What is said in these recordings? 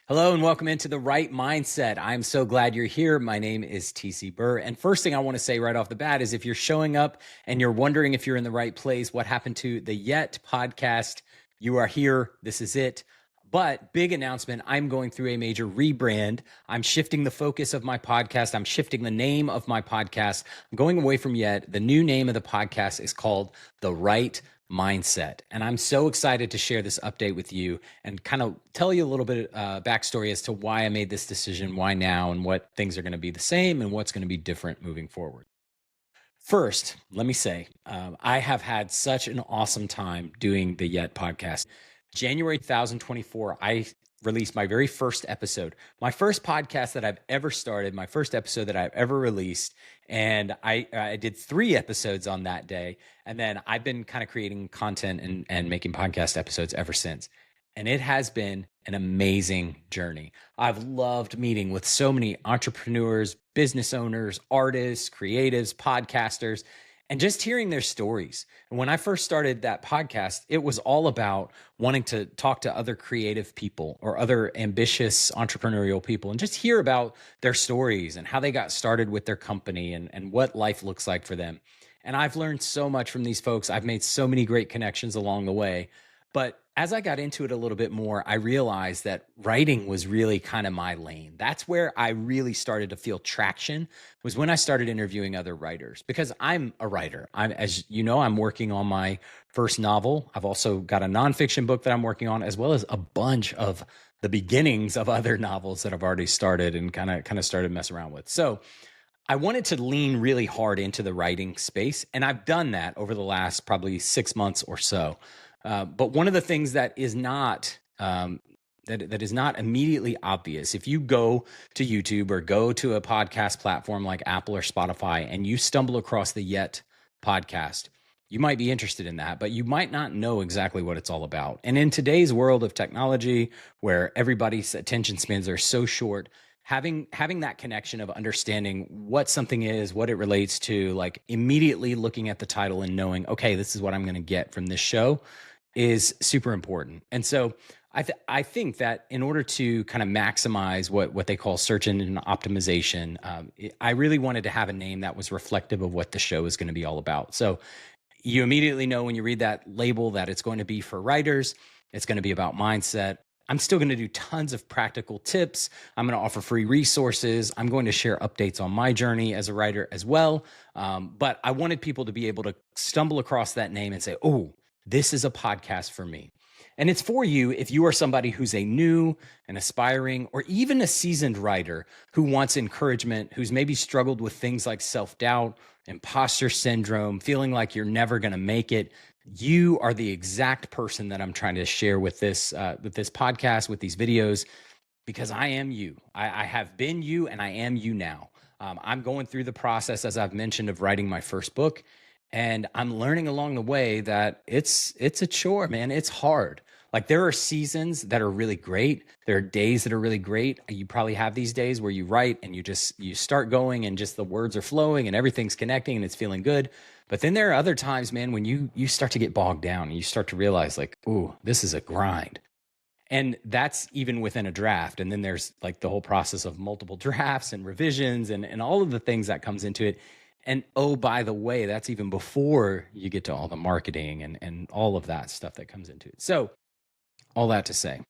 Hello and welcome into the right mindset. I'm so glad you're here. My name is TC Burr. And first thing I want to say right off the bat is if you're showing up and you're wondering if you're in the right place, what happened to the Yet podcast? You are here. This is it. But big announcement, I'm going through a major rebrand. I'm shifting the focus of my podcast. I'm shifting the name of my podcast. I'm going away from Yet. The new name of the podcast is called The Right Mindset. And I'm so excited to share this update with you and kind of tell you a little bit backstory as to why I made this decision, why now, and what things are going to be the same and what's going to be different moving forward. First, let me say, I have had such an awesome time doing the Yet podcast. January 2024, I released my very first episode, my first podcast that I've ever started, my first episode that I've ever released. And I did 3 episodes on that day. And then I've been kind of creating content and making podcast episodes ever since. And it has been an amazing journey. I've loved meeting with so many entrepreneurs, business owners, artists, creatives, podcasters, and just hearing their stories. And when I first started that podcast, it was all about wanting to talk to other creative people or other ambitious entrepreneurial people and just hear about their stories and how they got started with their company and what life looks like for them. And I've learned so much from these folks. I've made so many great connections along the way. But as I got into it a little bit more, I realized that writing was really kind of my lane. That's where I really started to feel traction, was when I started interviewing other writers, because I'm a writer. As you know, I'm working on my first novel. I've also got a nonfiction book that I'm working on, as well as a bunch of the beginnings of other novels that I've already started and kind of started messing around with. So I wanted to lean really hard into the writing space, and I've done that over the last probably 6 months or so. But one of the things that is not that is not immediately obvious, if you go to YouTube or go to a podcast platform like Apple or Spotify and you stumble across the Yet podcast, you might be interested in that, but you might not know exactly what it's all about. And in today's world of technology, where everybody's attention spans are so short, having that connection of understanding what something is, what it relates to, like immediately looking at the title and knowing, okay, this is what I'm going to get from this show is super important. And so I think that in order to kind of maximize what they call search engine optimization, I really wanted to have a name that was reflective of what the show is going to be all about. So you immediately know when you read that label that it's going to be for writers. It's going to be about mindset. I'm still going to do tons of practical tips. I'm going to offer free resources. I'm going to share updates on my journey as a writer as well. But I wanted people to be able to stumble across that name and say, oh, this is a podcast for me. And it's for you if you are somebody who's a new, an aspiring, or even a seasoned writer who wants encouragement, who's maybe struggled with things like self-doubt, imposter syndrome, feeling like you're never going to make it. You are the exact person that I'm trying to share with this podcast, with these videos, because I am you. I have been you, and I am you now. I'm going through the process, as I've mentioned, of writing my first book. And I'm learning along the way that it's a chore, man. It's hard. Like there are seasons that are really great. There are days that are really great. You probably have these days where you write and you start going and just the words are flowing and everything's connecting and it's feeling good. But then there are other times, man, when you start to get bogged down and you start to realize like, ooh, this is a grind. And that's even within a draft. And then there's like the whole process of multiple drafts and revisions and all of the things that comes into it. And oh, by the way, that's even before you get to all the marketing and all of that stuff that comes into it. So all that to say,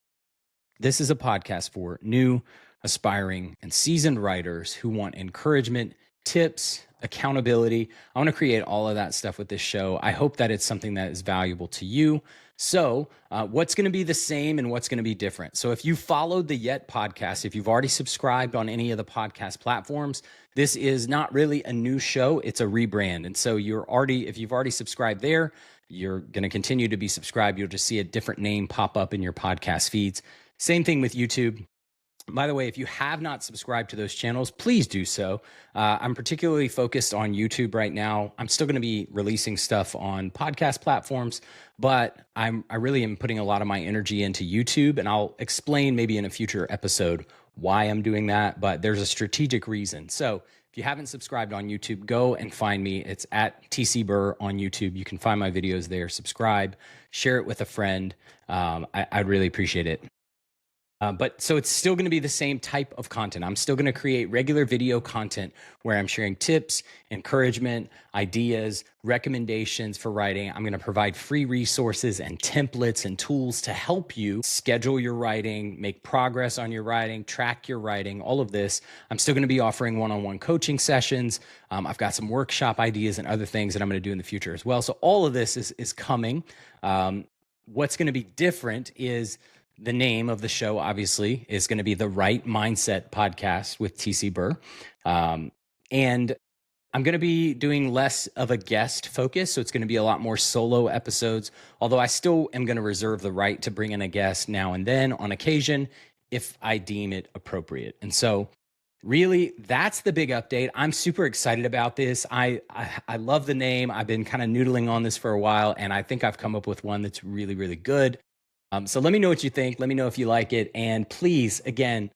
this is a podcast for new, aspiring, and seasoned writers who want encouragement, tips, accountability. I want to create all of that stuff with this show. I hope that it's something that is valuable to you. So what's going to be the same and what's going to be different? So if you followed the Yet podcast, if you've already subscribed on any of the podcast platforms, this is not really a new show. It's a rebrand. And so if you've already subscribed there, you're going to continue to be subscribed. You'll just see a different name pop up in your podcast feeds. Same thing with YouTube. By the way, if you have not subscribed to those channels, please do so. I'm particularly focused on YouTube right now. I'm still going to be releasing stuff on podcast platforms, but I really am putting a lot of my energy into YouTube, and I'll explain maybe in a future episode why I'm doing that, but there's a strategic reason. So if you haven't subscribed on YouTube, go and find me. It's at TC Burr on YouTube. You can find my videos there. Subscribe, share it with a friend. I'd really appreciate it. But so it's still going to be the same type of content. I'm still going to create regular video content where I'm sharing tips, encouragement, ideas, recommendations for writing. I'm going to provide free resources and templates and tools to help you schedule your writing, make progress on your writing, track your writing, all of this. I'm still going to be offering one-on-one coaching sessions. I've got some workshop ideas and other things that I'm going to do in the future as well. So all of this is coming. What's going to be different is the name of the show, obviously, is going to be the Right Mindset Podcast with TC Burr. And I'm going to be doing less of a guest focus. So it's going to be a lot more solo episodes, although I still am going to reserve the right to bring in a guest now and then on occasion if I deem it appropriate. And so really, that's the big update. I'm super excited about this. I love the name. I've been kind of noodling on this for a while, and I think I've come up with one that's really, really good. So let me know what you think. Let me know if you like it. And please, again,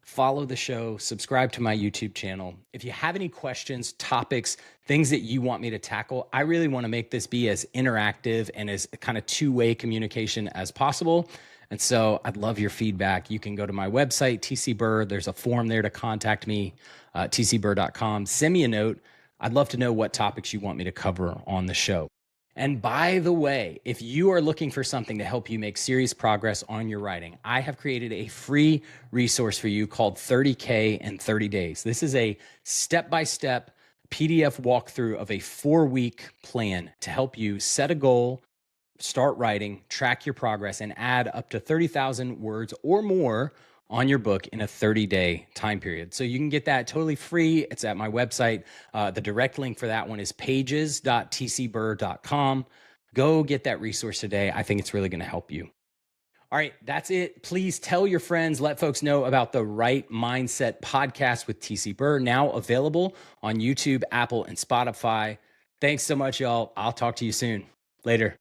follow the show, subscribe to my YouTube channel. If you have any questions, topics, things that you want me to tackle, I really want to make this be as interactive and as kind of two-way communication as possible. And so I'd love your feedback. You can go to my website, TC Burr. There's a form there to contact me, tcburr.com. Send me a note. I'd love to know what topics you want me to cover on the show. And by the way, if you are looking for something to help you make serious progress on your writing, I have created a free resource for you called 30K in 30 Days. This is a step-by-step PDF walkthrough of a 4-week plan to help you set a goal, start writing, track your progress, and add up to 30,000 words or more on your book in a 30-day time period. So you can get that totally free. It's at my website. The direct link for that one is pages.tcburr.com. Go get that resource today. I think it's really going to help you. All right, that's it. Please tell your friends, let folks know about the Right Mindset Podcast with TC Burr, now available on YouTube, Apple, and Spotify. Thanks so much, y'all. I'll talk to you soon. Later.